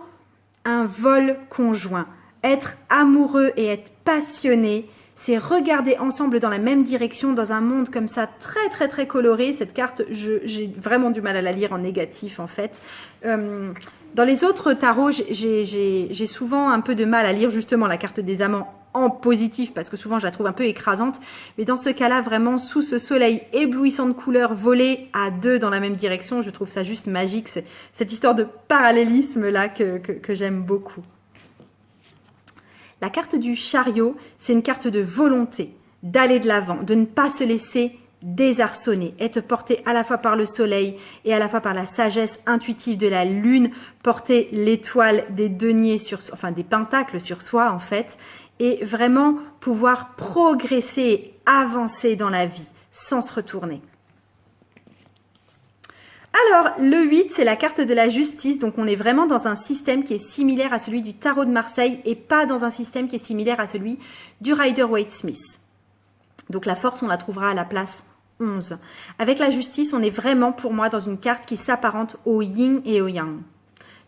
un vol conjoint. Être amoureux et être passionné, c'est regarder ensemble dans la même direction dans un monde comme ça, très très très coloré. Cette carte, j'ai vraiment du mal à la lire en négatif en fait. Dans les autres tarots, j'ai souvent un peu de mal à lire justement la carte des amants en positif parce que souvent je la trouve un peu écrasante. Mais dans ce cas-là, vraiment sous ce soleil éblouissant de couleurs, voler à deux dans la même direction, je trouve ça juste magique. C'est cette histoire de parallélisme là que j'aime beaucoup. La carte du chariot, c'est une carte de volonté, d'aller de l'avant, de ne pas se laisser désarçonner, être porté à la fois par le soleil et à la fois par la sagesse intuitive de la lune, porter l'étoile des deniers sur soi, enfin des pentacles sur soi en fait, et vraiment pouvoir progresser, avancer dans la vie sans se retourner. Alors, le 8, c'est la carte de la justice. Donc, on est vraiment dans un système qui est similaire à celui du tarot de Marseille et pas dans un système qui est similaire à celui du Rider-Waite-Smith. Donc, la force, on la trouvera à la place 11. Avec la justice, on est vraiment pour moi dans une carte qui s'apparente au yin et au yang.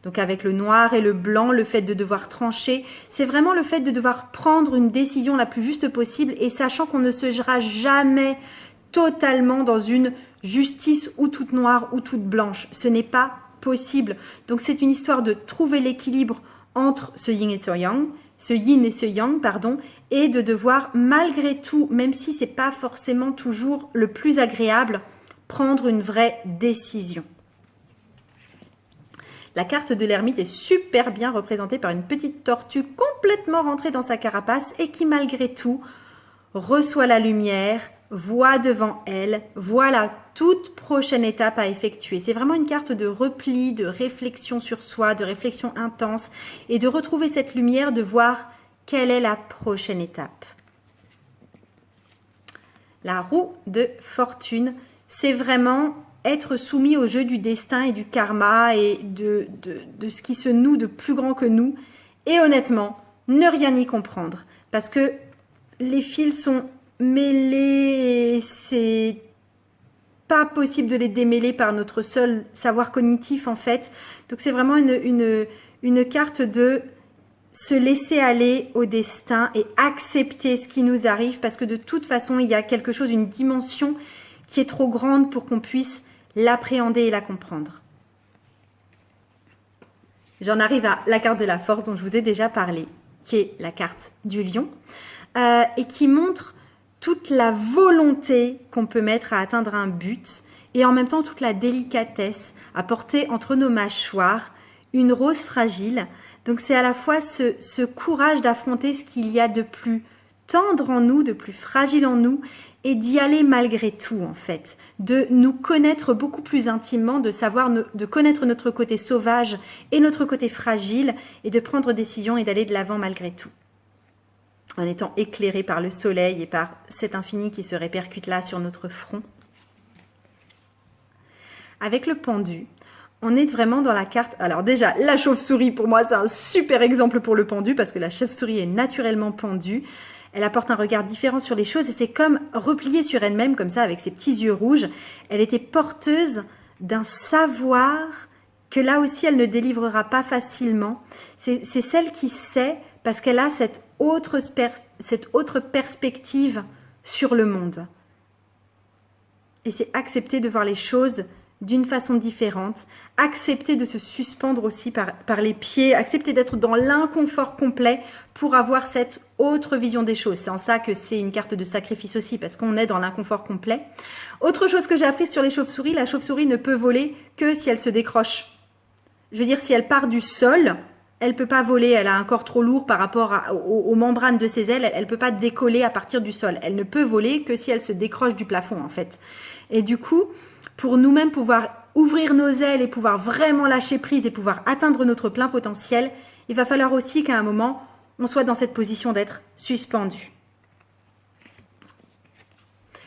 Donc avec le noir et le blanc, le fait de devoir trancher, c'est vraiment le fait de devoir prendre une décision la plus juste possible et sachant qu'on ne se sera jamais totalement dans une justice ou toute noire ou toute blanche. Ce n'est pas possible. Donc c'est une histoire de trouver l'équilibre entre ce yin et ce yang, et de devoir malgré tout, même si c'est pas forcément toujours le plus agréable, prendre une vraie décision. La carte de l'ermite est super bien représentée par une petite tortue complètement rentrée dans sa carapace et qui malgré tout reçoit la lumière, voit devant elle, voit la toute prochaine étape à effectuer. C'est vraiment une carte de repli, de réflexion sur soi, de réflexion intense et de retrouver cette lumière, de voir quelle est la prochaine étape. La roue de fortune, c'est vraiment être soumis au jeu du destin et du karma et de ce qui se noue de plus grand que nous. Et honnêtement, ne rien y comprendre. Parce que les fils sont mêlés et c'est pas possible de les démêler par notre seul savoir cognitif en fait. Donc c'est vraiment une carte de se laisser aller au destin et accepter ce qui nous arrive parce que de toute façon, il y a quelque chose, une dimension qui est trop grande pour qu'on puisse l'appréhender et la comprendre. J'en arrive à la carte de la force dont je vous ai déjà parlé, qui est la carte du lion, et qui montre toute la volonté qu'on peut mettre à atteindre un but, et en même temps toute la délicatesse à porter entre nos mâchoires une rose fragile. Donc c'est à la fois ce courage d'affronter ce qu'il y a de plus tendre en nous, de plus fragile en nous, et d'y aller malgré tout en fait, de nous connaître beaucoup plus intimement, de connaître notre côté sauvage et notre côté fragile et de prendre décision et d'aller de l'avant malgré tout, en étant éclairé par le soleil et par cet infini qui se répercute là sur notre front. Avec le pendu, on est vraiment dans la carte, alors déjà la chauve-souris pour moi c'est un super exemple pour le pendu parce que la chauve-souris est naturellement pendue. Elle apporte un regard différent sur les choses et c'est comme repliée sur elle-même, comme ça, avec ses petits yeux rouges. Elle était porteuse d'un savoir que là aussi, elle ne délivrera pas facilement. C'est celle qui sait parce qu'elle a cette autre perspective sur le monde. Et c'est accepter de voir les choses d'une façon différente, accepter de se suspendre aussi par les pieds, accepter d'être dans l'inconfort complet pour avoir cette autre vision des choses. C'est en ça que c'est une carte de sacrifice aussi, parce qu'on est dans l'inconfort complet. Autre chose que j'ai appris sur les chauves-souris, la chauve-souris ne peut voler que si elle se décroche. Je veux dire, si elle part du sol, elle ne peut pas voler, elle a un corps trop lourd par rapport aux membranes de ses ailes, elle ne peut pas décoller à partir du sol. Elle ne peut voler que si elle se décroche du plafond en fait. Et du coup, pour nous-mêmes pouvoir ouvrir nos ailes et pouvoir vraiment lâcher prise et pouvoir atteindre notre plein potentiel, il va falloir aussi qu'à un moment, on soit dans cette position d'être suspendu.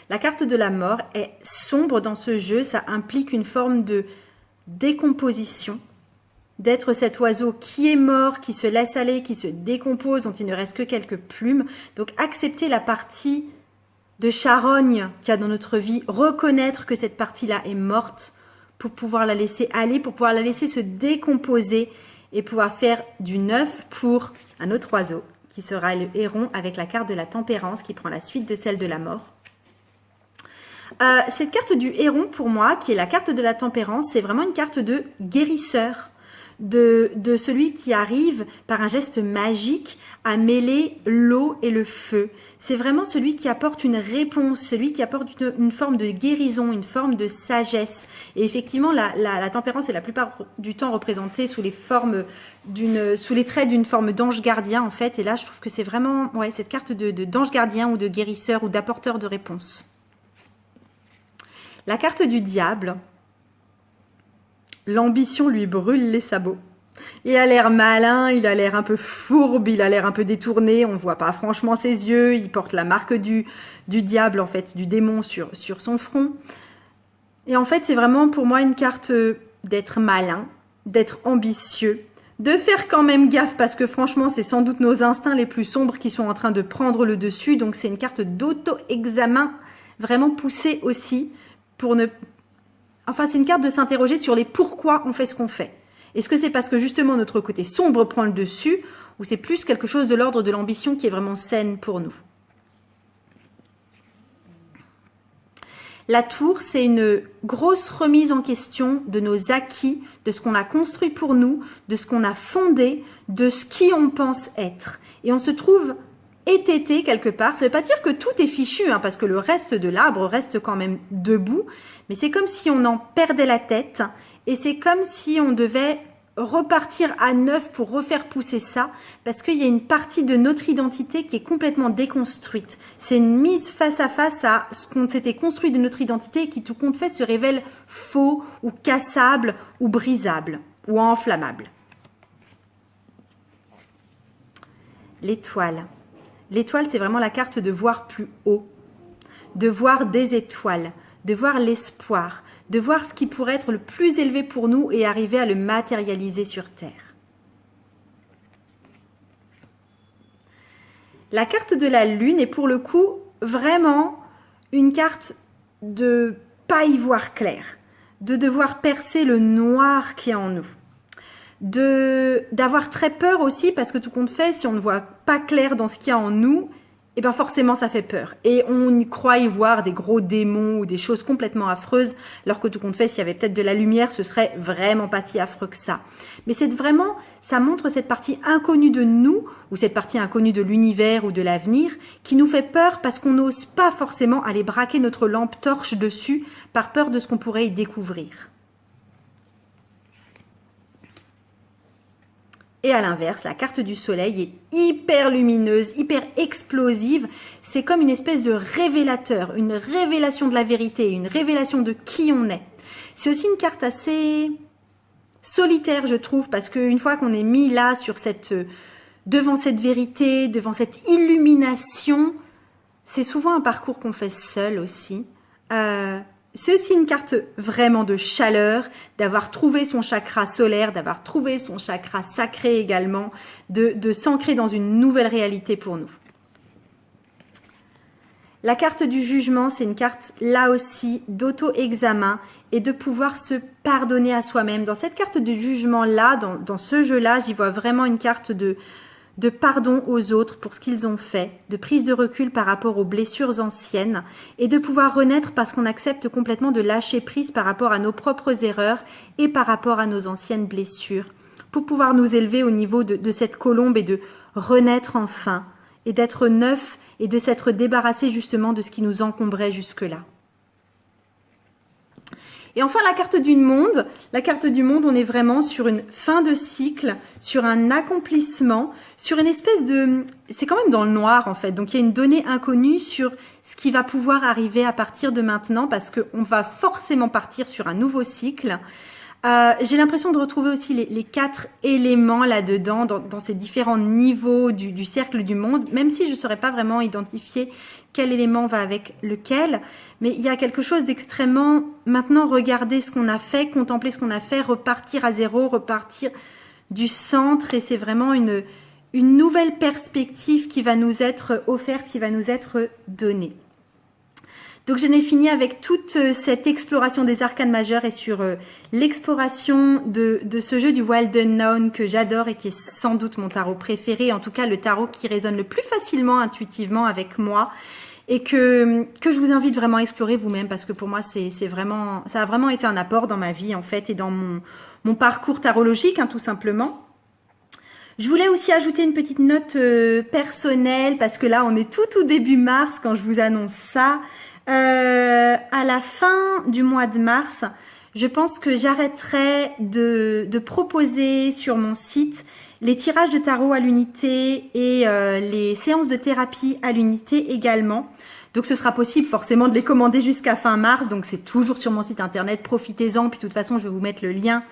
La carte de la mort est sombre dans ce jeu, ça implique une forme de décomposition, d'être cet oiseau qui est mort, qui se laisse aller, qui se décompose, dont il ne reste que quelques plumes. Donc accepter la partie de charogne qu'il y a dans notre vie, reconnaître que cette partie-là est morte pour pouvoir la laisser aller, pour pouvoir la laisser se décomposer et pouvoir faire du neuf pour un autre oiseau qui sera le héron avec la carte de la tempérance qui prend la suite de celle de la mort. Cette carte du héron pour moi, qui est la carte de la tempérance, c'est vraiment une carte de guérisseur. De celui qui arrive par un geste magique à mêler l'eau et le feu. C'est vraiment celui qui apporte une réponse, celui qui apporte une forme de guérison, une forme de sagesse. Et effectivement, la tempérance est la plupart du temps représentée sous les traits d'une forme d'ange gardien en fait. Et là, je trouve que c'est vraiment cette carte d'ange gardien ou de guérisseur ou d'apporteur de réponse. La carte du diable. L'ambition lui brûle les sabots. Il a l'air malin, il a l'air un peu fourbe, il a l'air un peu détourné, on ne voit pas franchement ses yeux, il porte la marque du diable, en fait, du démon sur son front. Et en fait, c'est vraiment pour moi une carte d'être malin, d'être ambitieux, de faire quand même gaffe parce que franchement, c'est sans doute nos instincts les plus sombres qui sont en train de prendre le dessus. Donc, c'est une carte d'auto-examen vraiment pousser aussi pour ne... Enfin, c'est une carte de s'interroger sur les pourquoi on fait ce qu'on fait. Est-ce que c'est parce que justement notre côté sombre prend le dessus ou c'est plus quelque chose de l'ordre de l'ambition qui est vraiment saine pour nous? La tour, c'est une grosse remise en question de nos acquis, de ce qu'on a construit pour nous, de ce qu'on a fondé, de ce qui on pense être. Et on se trouve étêté quelque part. Ça ne veut pas dire que tout est fichu, hein, parce que le reste de l'arbre reste quand même debout. Mais c'est comme si on en perdait la tête et c'est comme si on devait repartir à neuf pour refaire pousser ça, parce qu'il y a une partie de notre identité qui est complètement déconstruite. C'est une mise face à ce qu'on s'était construit de notre identité et qui, tout compte fait, se révèle faux ou cassable ou brisable ou enflammable. L'étoile. L'étoile, c'est vraiment la carte de voir plus haut, de voir des étoiles, de voir l'espoir, de voir ce qui pourrait être le plus élevé pour nous et arriver à le matérialiser sur Terre. La carte de la Lune est pour le coup vraiment une carte de pas y voir clair, de devoir percer le noir qui est en nous, d'avoir très peur aussi parce que tout compte fait, si on ne voit pas clair dans ce qu'il y a en nous, et bien forcément ça fait peur. Et on y croit y voir des gros démons ou des choses complètement affreuses, alors que tout compte fait, s'il y avait peut-être de la lumière, ce serait vraiment pas si affreux que ça. Mais c'est vraiment, ça montre cette partie inconnue de nous, ou cette partie inconnue de l'univers ou de l'avenir, qui nous fait peur parce qu'on n'ose pas forcément aller braquer notre lampe torche dessus, par peur de ce qu'on pourrait y découvrir. Et à l'inverse, la carte du soleil est hyper lumineuse, hyper explosive. C'est comme une espèce de révélateur, une révélation de la vérité, une révélation de qui on est. C'est aussi une carte assez solitaire, je trouve, parce qu'une fois qu'on est mis là devant cette vérité, devant cette illumination, c'est souvent un parcours qu'on fait seul aussi. C'est aussi une carte vraiment de chaleur, d'avoir trouvé son chakra solaire, d'avoir trouvé son chakra sacré également, de s'ancrer dans une nouvelle réalité pour nous. La carte du jugement, c'est une carte là aussi d'auto-examen et de pouvoir se pardonner à soi-même. Dans cette carte de jugement-là, dans ce jeu-là, j'y vois vraiment une carte de pardon aux autres pour ce qu'ils ont fait, de prise de recul par rapport aux blessures anciennes et de pouvoir renaître parce qu'on accepte complètement de lâcher prise par rapport à nos propres erreurs et par rapport à nos anciennes blessures pour pouvoir nous élever au niveau de cette colombe et de renaître enfin et d'être neuf et de s'être débarrassé justement de ce qui nous encombrait jusque-là. Et enfin, la carte du monde. La carte du monde, on est vraiment sur une fin de cycle, sur un accomplissement, sur une espèce de... C'est quand même dans le noir, en fait. Donc, il y a une donnée inconnue sur ce qui va pouvoir arriver à partir de maintenant parce qu'on va forcément partir sur un nouveau cycle. J'ai l'impression de retrouver aussi les 4 éléments là-dedans, dans ces différents niveaux du cercle du monde, même si je ne saurais pas vraiment identifier quel élément va avec lequel, mais il y a quelque chose d'extrêmement, maintenant, regarder ce qu'on a fait, contempler ce qu'on a fait, repartir à zéro, repartir du centre, et c'est vraiment une nouvelle perspective qui va nous être offerte, qui va nous être donnée. Donc, j'en ai fini avec toute cette exploration des arcanes majeurs et sur l'exploration de ce jeu du Wild Unknown que j'adore et qui est sans doute mon tarot préféré, en tout cas le tarot qui résonne le plus facilement, intuitivement avec moi et que je vous invite vraiment à explorer vous-même parce que pour moi, ça a vraiment été un apport dans ma vie en fait et dans mon parcours tarologique, hein, tout simplement. Je voulais aussi ajouter une petite note personnelle parce que là, on est tout début mars quand je vous annonce ça. À la fin du mois de mars, je pense que j'arrêterai de proposer sur mon site les tirages de tarot à l'unité et les séances de thérapie à l'unité également. Donc ce sera possible forcément de les commander jusqu'à fin mars. Donc c'est toujours sur mon site internet, profitez-en. Puis de toute façon, je vais vous mettre le lien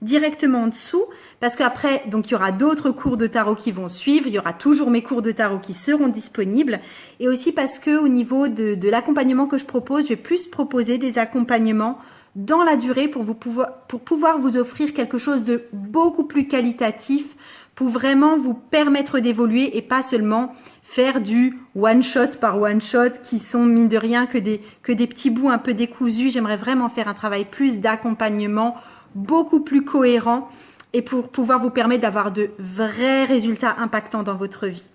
directement en dessous parce qu'après, donc il y aura d'autres cours de tarot qui vont suivre, il y aura toujours mes cours de tarot qui seront disponibles et aussi parce que au niveau de l'accompagnement que je propose, je vais plus proposer des accompagnements dans la durée pour pouvoir vous offrir quelque chose de beaucoup plus qualitatif pour vraiment vous permettre d'évoluer et pas seulement faire du one shot par one shot qui sont mine de rien que des petits bouts un peu décousus. J'aimerais vraiment faire un travail plus d'accompagnement, beaucoup plus cohérent et pour pouvoir vous permettre d'avoir de vrais résultats impactants dans votre vie.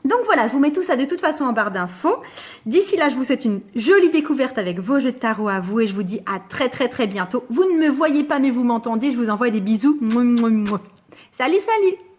Donc voilà, je vous mets tout ça de toute façon en barre d'infos. D'ici là, je vous souhaite une jolie découverte avec vos jeux de tarot à vous et je vous dis à très très très bientôt. Vous ne me voyez pas mais vous m'entendez, je vous envoie des bisous. Salut, salut!